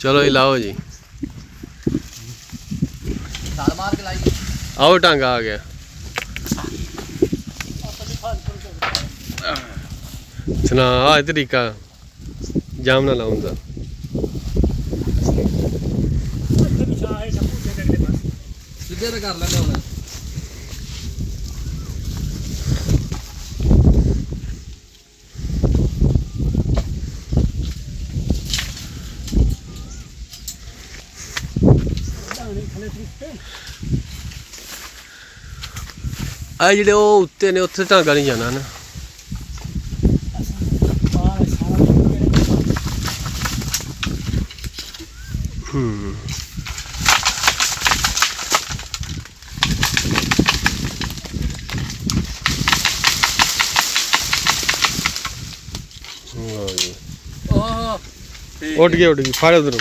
चलो जी लाओ जी। आओ टांगा आ गया। सुना आ तरीका जाम ना लाऊं दा। सीधे कर लेंगे हुण। आ जेडे उत्ते ने उत्थे टांगा नहीं जाना ना। उठ गई फाड़ उधर।